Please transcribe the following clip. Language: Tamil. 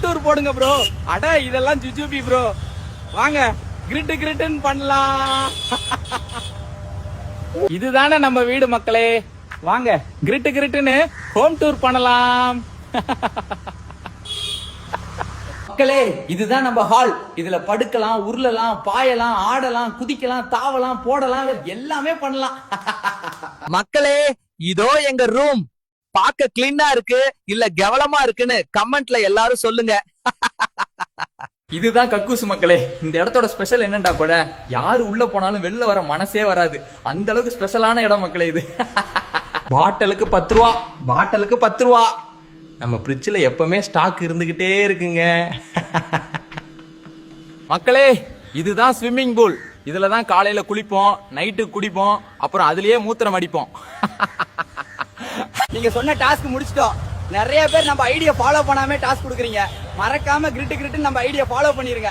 டூர் போடுங்க ப்ரோ. அட இதெல்லாம் ஜுஜுபி ப்ரோ. வாங்க கிரிட்டு கிரிட்டுன்னு பண்ணலாம். இதுதானே நம்ம வீடு மக்களே. வாங்க கிரிட்டு கிரிட்டுன்னு ஹோம் டூர் பண்ணலாம். மக்களே இதுதான் நம்ம ஹால். இதுல படுக்கலாம், உருளலாம், பாயலாம், ஆடலாம், குதிக்கலாம், தாவலாம், போடலாம், எல்லாமே பண்ணலாம். மக்களே இதோ எங்க ரூம். பார்க்க கிளீனா இருக்கு இல்ல கவலமா இருக்குன்னு கமெண்ட்ல எல்லாரும் சொல்லுங்க. இதுதான் கக்கூஸ் மக்களே. இந்த இடத்தோட ஸ்பெஷல் என்னண்டா கூட, யாரு உள்ள போனாலும் வெளில வர மனசே வராது. அந்த அளவுக்கு ஸ்பெஷலான இடம் மக்களே இது. பாட்டலுக்கு 10 ரூபா, பாட்டலுக்கு 10 ரூபா. நம்ம ஃப்ரிட்ஜில் எப்பவுமே ஸ்டாக் இருந்துகிட்டே இருக்குங்க. மக்களே இதுதான் ஸ்விம்மிங் பூல். இதுல தான் காலையில குளிப்போம், நைட்டு குடிப்போம், அப்புறம் அதுலயே மூத்திரம் அடிப்போம். நீங்க சொன்ன டாஸ்க் முடிச்சிட்டோம். நிறைய பேர் நம்ம ஐடியா ஃபாலோ பண்ணாம டாஸ்க் கொடுக்குறீங்க. மறக்காம கிரிட்டு கிரிட்டு நம்ம ஐடியா ஃபாலோ பண்ணிருங்க.